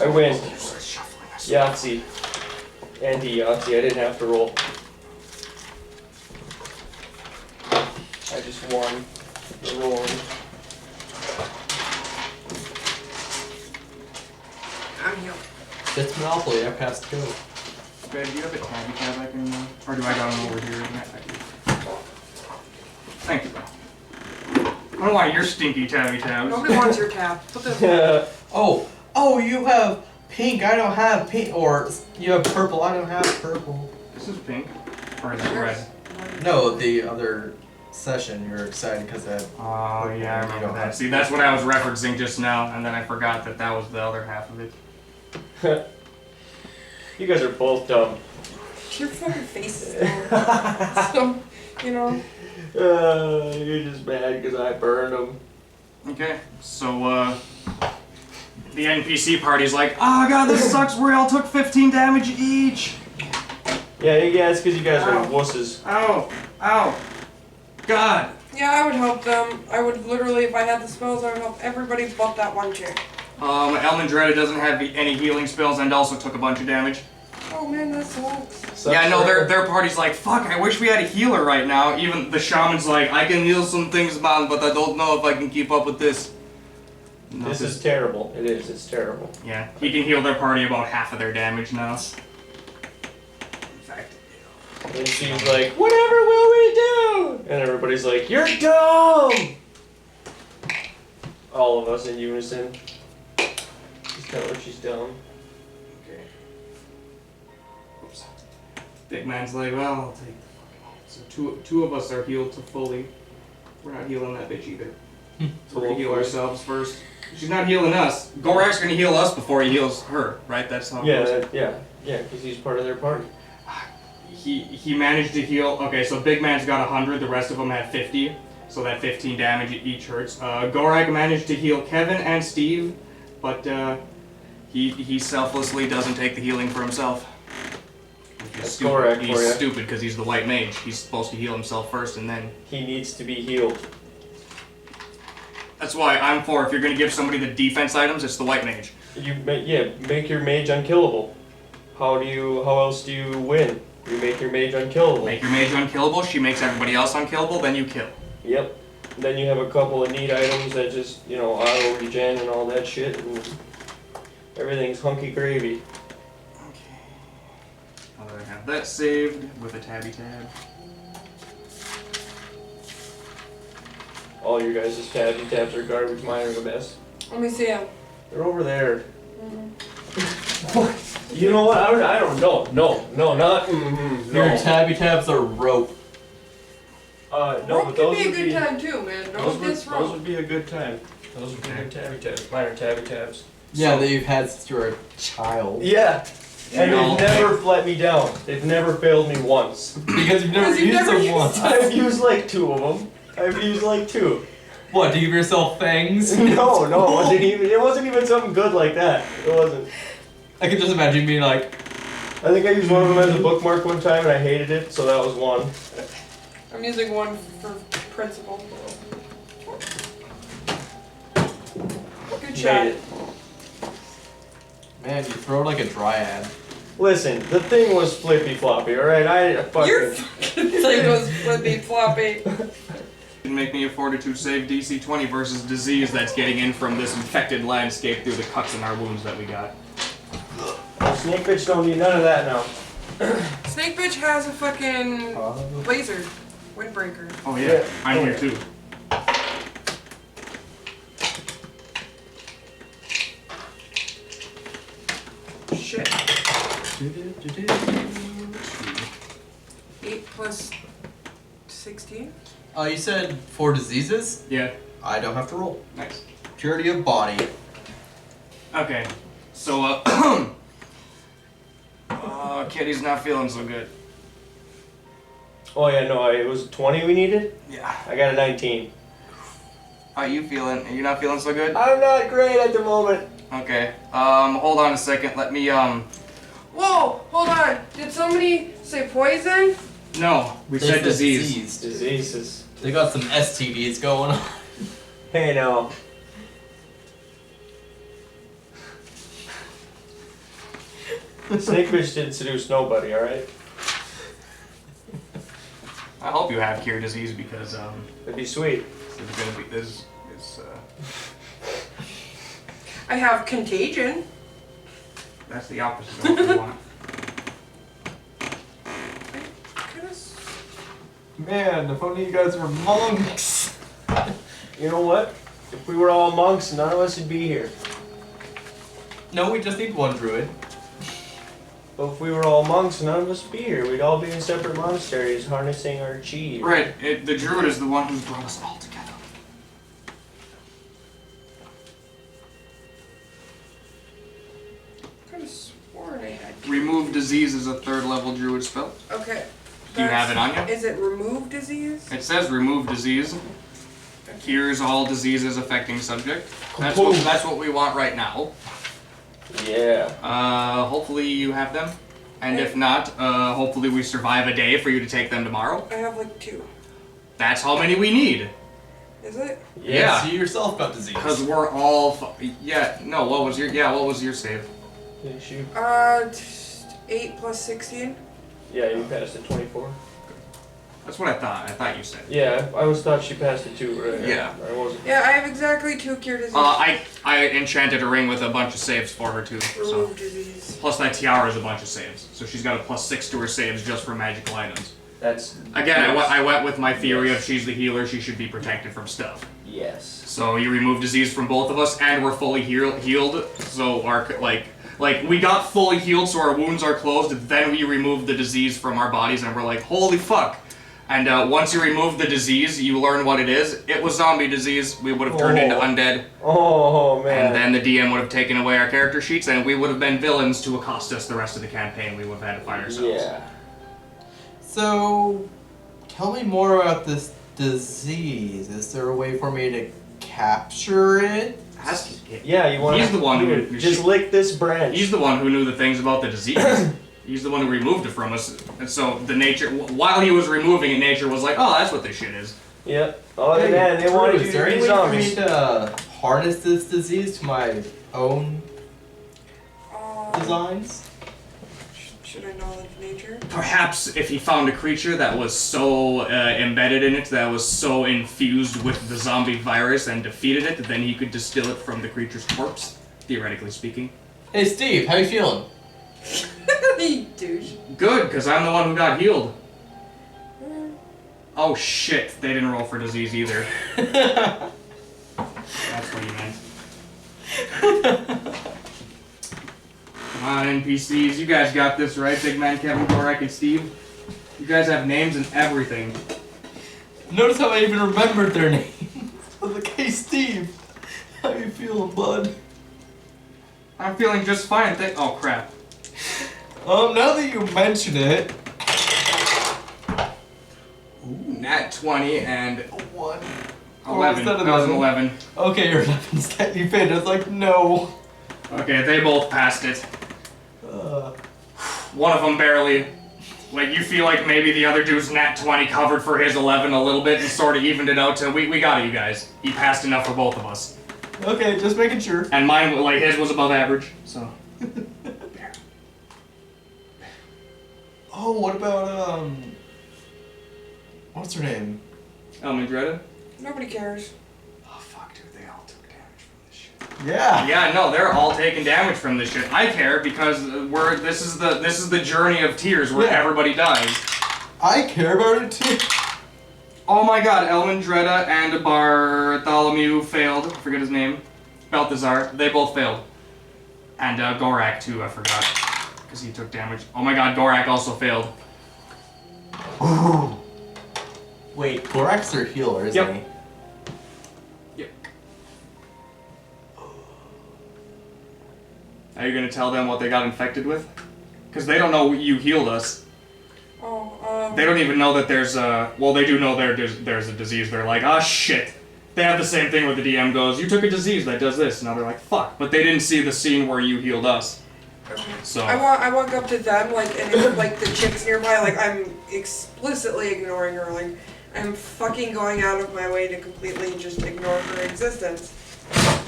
I win. Yahtzee. Anti-Yahtzee, I didn't have to roll. I just won the rolling. I'm healed. It's Monopoly, I passed go. Okay, do you have a tabby tab I can, or do I got them over here? Thank you, bro. I don't want your stinky tabby tabs. Nobody wants your tab. Put this Oh, you have pink, I don't have pink, or you have purple, I don't have purple. This is pink, or is it red? No, the other session you were excited because that. Oh yeah, I You remember don't that. have- See, that's what I was referencing just now, and then I forgot that that was the other half of it. You guys are both dumb. Your fucking face is down. So, you know. You're just mad because I burned them. Okay, so the NPC party's like, oh god, this sucks. We all took 15 damage each. Yeah, it's because you guys are Ow. wusses. Ow, ow, god. Yeah, I would help them. I would literally, if I had the spells, I would help everybody but that one chick. Elmandretta doesn't have any healing spells and also took a bunch of damage. Oh man, that sucks. Yeah, no, their party's like, fuck, I wish we had a healer right now. Even the shaman's like, I can heal some things, man, but I don't know if I can keep up with this. This is terrible. It is. It's terrible. Yeah, he can heal their party about half of their damage now. In fact, And she's like, whatever will we do? And everybody's like, you're dumb! All of us in unison. Just tell her she's dumb. okay. Oops. Big man's like, well, I'll take the fucking hit. So two of us are healed to fully. We're not healing that bitch either. We're gonna heal ourselves first. She's not healing us. Gorak's gonna heal us before he heals her, right? That's how it goes. Yeah, because he's part of their party. He managed to heal. Okay, so Big Man's got 100. The rest of them had 50. So that 15 damage each hurts. Gorak managed to heal Kevin and Steve, but he selflessly doesn't take the healing for himself. Which is That's stupid. Gorak for He's ya. stupid because he's the white mage. He's supposed to heal himself first and then. He needs to be healed. That's why I'm for, if you're gonna give somebody the defense items, it's the white mage. Make your mage unkillable. How else do you win? You make your mage unkillable. Make your mage unkillable. She makes everybody else unkillable. Then you kill. Yep. Then you have a couple of neat items that just, you know, auto regen and all that shit, and everything's hunky gravy. Okay. I'll have that saved with a tabby tab. All your guys' tabs are garbage, mine are the best. Let me see him. They're over there. What? You know what? I don't know. No, not. Your No. tabby tabs are rope. No, Rope but could those be a would good be. time too, man. Those Don't would, diss those rope. would be a good time. Those would be good tabby tabs. Mine are tabby tabs. Yeah, that you've had since you were a child. Yeah. And No. they've never let me down. They've never failed me once. Because you've never Because you've used never them used once. I've used like 2 of them. I've used like 2. What, to give yourself fangs? No, it wasn't even something good like that. It wasn't. I can just imagine being like, I think I used one of them as a bookmark one time and I hated it, so that was one. I'm using one for principal. Good shot. Made it. man, you throw like a dryad. Listen, the thing was flippy floppy, alright? Your fucking thing was flippy floppy. Can make me a fortitude save DC 20 versus disease that's getting in from this infected landscape through the cuts in our wounds that we got. Snake bitch don't need none of that now. Snake bitch has a fucking laser windbreaker. Oh yeah, Yeah. I'm here too. Shit. 8 plus 16? You said 4 diseases? Yeah, I don't have to roll. nice. Purity of body. Okay, so Kitty's not feeling so good. Oh yeah, no, it was 20 we needed? Yeah. I got a 19. How you feeling? Are you not feeling so good? I'm not great at the moment. Okay. Hold on a second. Let me Whoa! Hold on. Did somebody say poison? No, we They said disease. Diseases. They got some STDs going on. Hey now. Snake bitch didn't seduce nobody, alright? I hope you have cure disease because That'd be sweet. this is gonna be this is I have contagion. that's the opposite of what we want. Man, if only you guys were monks. You know what? If we were all monks, none of us would be here. No, we just need one druid. But if we were all monks, none of us would be here. We'd all be in separate monasteries harnessing our chi. Right. The druid is the one who's brought us all together. I could have sworn I had. Remove disease is a 3rd level druid spell. Okay. Do you have it on you? Is it remove disease? It says remove disease. Cures all diseases affecting subject. That's what we want right now. Yeah. Hopefully you have them. And if not, hopefully we survive a day for you to take them tomorrow. I have like 2. That's how many we need. Is it? Yeah. You yourself got disease. Because we're all what was your save? Yeah, shoot. 8 plus 16. Yeah, you passed it 24. That's what I thought. I thought you said. Yeah, I always thought she passed it too, right? Yeah. I wasn't. Yeah, I have exactly 2 cure disease. I enchanted a ring with a bunch of saves for her too. So remove disease. plus that tiara is a bunch of saves. So she's got a +6 to her saves just for magical items. That's. Again, I went with my theory of she's the healer. She should be protected from stuff. Yes. So you remove disease from both of us, and we're fully healed. So our like we got fully healed, so our wounds are closed. Then we remove the disease from our bodies, and we're like, holy fuck! And once you remove the disease, you learn what it is. It was zombie disease. We would have turned into undead, Oh man. and then the DM would have taken away our character sheets, and we would have been villains to accost us the rest of the campaign. We would have had to fight ourselves. Yeah. So, tell me more about this disease. Is there a way for me to capture it? Yeah, you want. He's the one who just lick this branch. He's the one who knew the things about the disease. He's the one who removed it from us. And so the nature, while he was removing it, nature was like, oh, that's what this shit is. Yep. Oh man, they wanted you Is there to any be way for me zombies. to harness this disease to my own designs? Should I knowledge nature? Perhaps if he found a creature that was so embedded in it, that was so infused with the zombie virus and defeated it, then he could distill it from the creature's corpse, theoretically speaking. Hey Steve, how you feeling? You douche. Good, because I'm the one who got healed. Oh shit, they didn't roll for disease either. That's what you meant. Come on, NPCs, you guys got this, right? Big Man, Kevin, Gorak, and Steve? You guys have names and everything. Notice how I even remembered their names. I was like, hey Steve, how you feeling, bud? I'm feeling just fine, oh crap. Now that you mention it... Nat 20 and 1. 11. That was an 11. Okay, your 11 stat you failed. I was like, no. Okay, they both passed it. One of them barely. Like, you feel like maybe the other dude's nat 20 covered for his 11 a little bit and sort of evened it out to, we got it, you guys. He passed enough for both of us. Okay, just making sure. And mine, like, his was above average, so. Oh, what about, what's her name? Madretta? Nobody cares. Oh, fuck, dude, they all took damage from this shit. Yeah. Yeah, no, they're all taking damage from this shit. I care because this is the journey of tears where everybody dies. I care about it too. Oh my god, Elmendretta and Bartholomew failed. I forget his name. Balthazar. They both failed. And Gorak too, I forgot. Because he took damage. Oh my god, Gorak also failed. Ooh. Wait, Gorak's their healer, isn't he? Yep. Are you gonna tell them what they got infected with? Because they don't know you healed us. Oh, They don't even know that there's well, they do know there's a disease. They're like, ah, shit. They have the same thing where the DM goes, you took a disease that does this. Now they're like, fuck. But they didn't see the scene where you healed us. Okay. So I walk up to them, like, and it's like the chicks nearby, like, I'm explicitly ignoring her, like, I'm fucking going out of my way to completely just ignore her existence.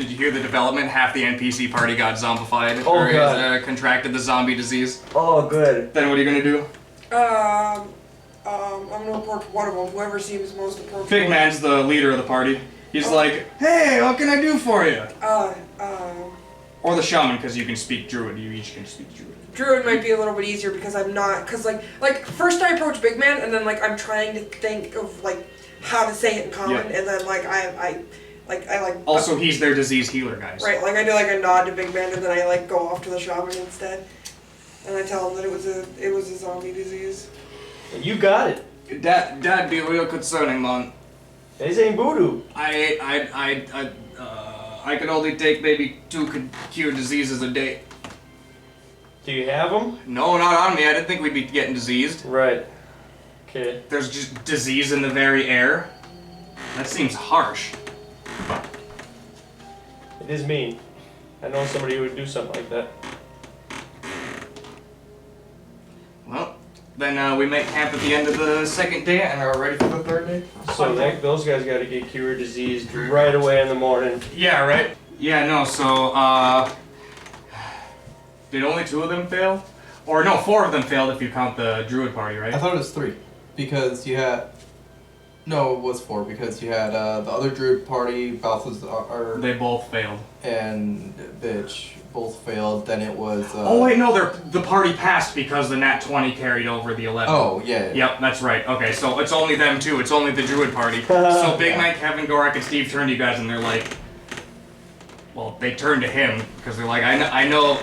did you hear the development? Half the NPC party got zombified Oh, or God. contracted the zombie disease. Oh, good. Then what are you gonna do? I'm gonna approach one of them, whoever seems most approachable. Big Man's the leader of the party. He's like, hey, what can I do for you? Or the shaman, because you can speak Druid. You each can speak Druid. Druid might be a little bit easier because I'm not, because like first I approach Big Man and then like I'm trying to think of like how to say it in common and then like I Also, he's their disease healer, guys. right, like I do like a nod to Big Man and then I like go off to the shaman instead, and I tell him that it was a zombie disease. You got it. That'd be real concerning, man. This ain't voodoo. I could only take maybe 2 cure diseases a day. Do you have them? No, not on me. I didn't think we'd be getting diseased. Right. Okay. There's just disease in the very air. That seems harsh. It is mean. I know somebody who would do something like that. Well, then we make camp at the end of the second day and are ready for the third day. So those guys got to get cured diseased right away in the morning. Yeah, right? Yeah, no, so, did only 2 of them fail? Or no, 4 of them failed if you count the Druid party, right? I thought it was 3. Because you had... No, it was 4 because you had the other Druid party, Balthazar, They both failed. and Bitch both failed. Then it was... Oh wait, no, the party passed because the nat 20 carried over the 11. Oh, yeah. Yep, that's right. Okay, so it's only them 2. It's only the Druid party. So Big Mike, Kevin, Gorak, and Steve turn to you guys and they're like... Well, they turn to him because they're like, I know,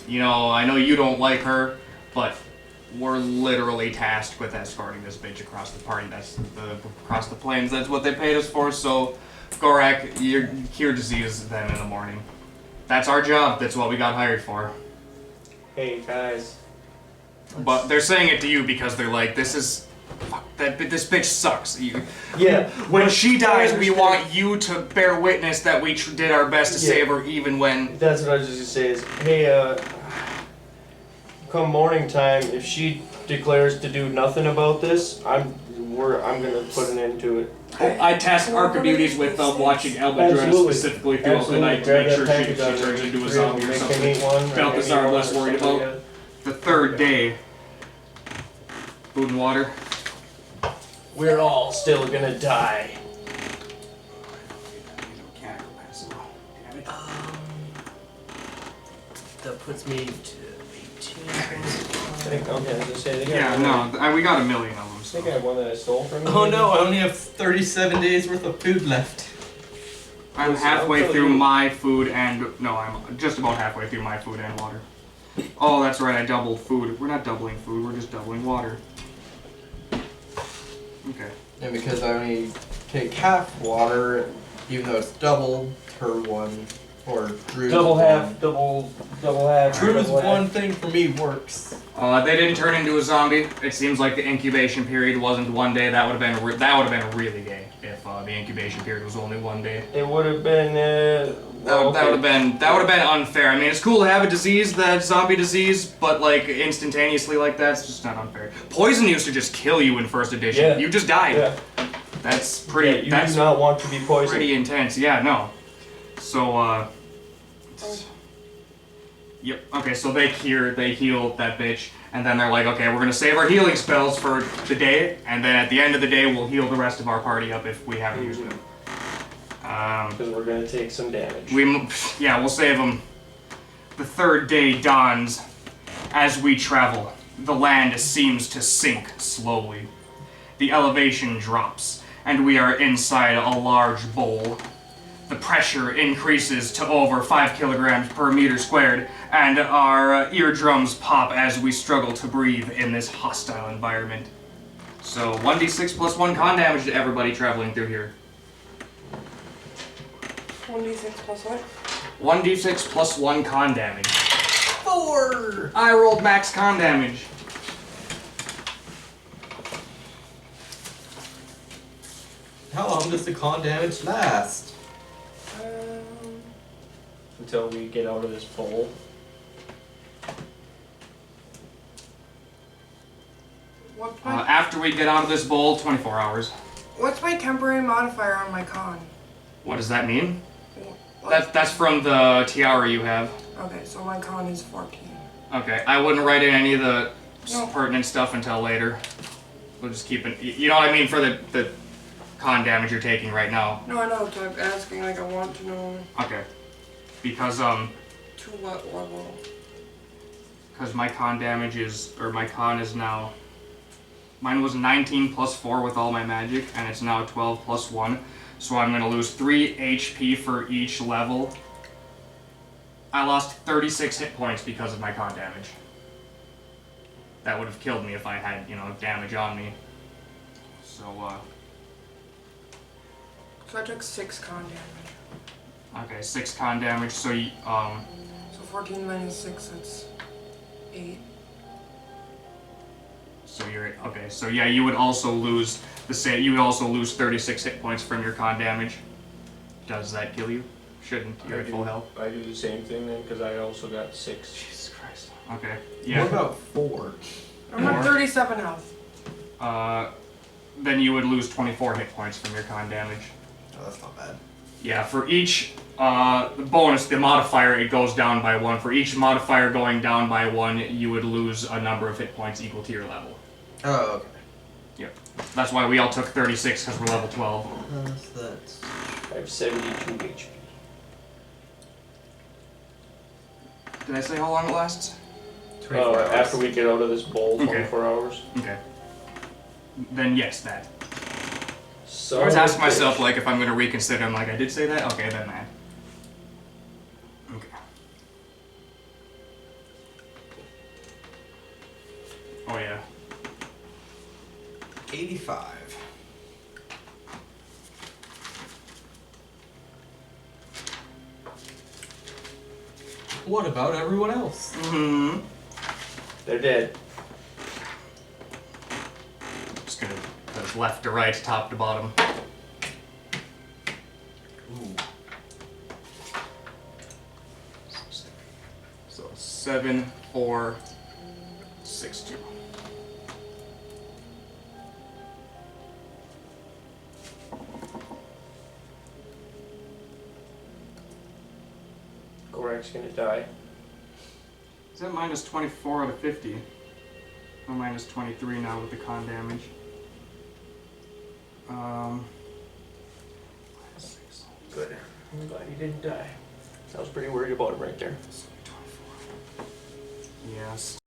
you know, I know you don't like her, but we're literally tasked with escorting this bitch across the party. Across the plains. That's what they paid us for. So, Gorak, you cure disease then in the morning. That's our job. That's what we got hired for. Hey guys. But they're saying it to you because they're like, this bitch sucks. Yeah. When she dies, we want you to bear witness that we did our best to save her, even when. That's what I was just gonna say is, hey, come morning time, if she declares to do nothing about this, I'm gonna put an end to it. I tasked Archimedes with watching Elbadress Absolutely. specifically throughout the night to make sure she turns into a zombie or something. Balthazar I'm less worried about. the third day. Food and water. We're all still gonna die. That puts me to 18. Okay, I was gonna say, they got Yeah, one no, we got a million of them. I So. think I have one that I stole from you. Oh no, I only have 37 days worth of food left. I'm Listen, halfway I'll tell through you- my food and no, I'm just about halfway through my food and water. Oh, that's right, I doubled food. We're not doubling food, we're just doubling water. Okay. And because I only take half water, even though it's doubled per one, or Drew's Double one. half, double half. Drew's double half. one thing for me works. They didn't turn into a zombie. It seems like the incubation period wasn't one day. That would have been really gay if the incubation period was only one day. It would have been. That would have been unfair. I mean, it's cool to have a disease that's zombie disease, but like instantaneously like that's just not unfair. Poison used to just kill you in first edition. Yeah. You just died. Yeah. That's pretty. Yeah, you that's do not want to be poisoned. pretty intense. Yeah, no. So yep. Okay, so they heal that bitch, and then they're like, okay, we're gonna save our healing spells for the day, and then at the end of the day, we'll heal the rest of our party up if we haven't used them. Because we're gonna take some damage. We'll save them. The third day dawns. As we travel, the land seems to sink slowly. The elevation drops, and we are inside a large bowl. The pressure increases to over 5 kilograms per meter squared, and our eardrums pop as we struggle to breathe in this hostile environment. So 1d6 plus 1 con damage to everybody traveling through here. 1d6 plus what? 1d6 plus 1 con damage. 4! I rolled max con damage. How long does the con damage last? Until we get out of this bowl. What's my, After we get out of this bowl, 24 hours. what's my temporary modifier on my con? What does that mean? What? That's from the tiara you have. Okay, so my con is 14. Okay, I wouldn't write in any of the No. pertinent stuff until later. We'll just keep it. You know what I mean for the con damage you're taking right now. No, I know, so I'm asking, like, I want to know Okay. Because to what level. my con damage my con is now. Mine was 19 plus 4 with all my magic, and it's now 12 plus 1. So I'm gonna lose 3 HP for each level. I lost 36 hit points because of my con damage. That would have killed me if I had, damage on me. So, So I took 6 con damage. okay, 6 con damage, so you, So 14 minus 6, that's 8. so you're, okay, so yeah, you would also lose you would also lose 36 hit points from your con damage. Does that kill you? Shouldn't, you're at full health. I do the same thing then, because I also got 6. Jesus Christ. Okay, yeah. What about 4? I'm More. at 37 health. Then you would lose 24 hit points from your con damage. Oh, that's not bad. Yeah, for each bonus, the modifier, it goes down by 1. For each modifier going down by 1, you would lose a number of hit points equal to your level. Oh, okay. Yep. That's why we all took 36, because we're level 12. So that's... I have 72 HP. Did I say how long it lasts? 24 hours. After we get out of this bowl, Okay. 24 hours. Okay. Then yes, that. So I always ask myself, like, if I'm going to reconsider, I'm like, I did say that? Okay, then that. Okay. Oh, yeah. 85. What about everyone else? Mm-hmm. They're dead. Just gonna go left to right, top to bottom. Ooh. So 7, 4, 6, 2. Gorak's gonna die. Is that minus 24 out of 50? Oh, minus 23 now with the con damage. Minus 6. Good. I'm glad he didn't die. I was pretty worried about him right there. Yes.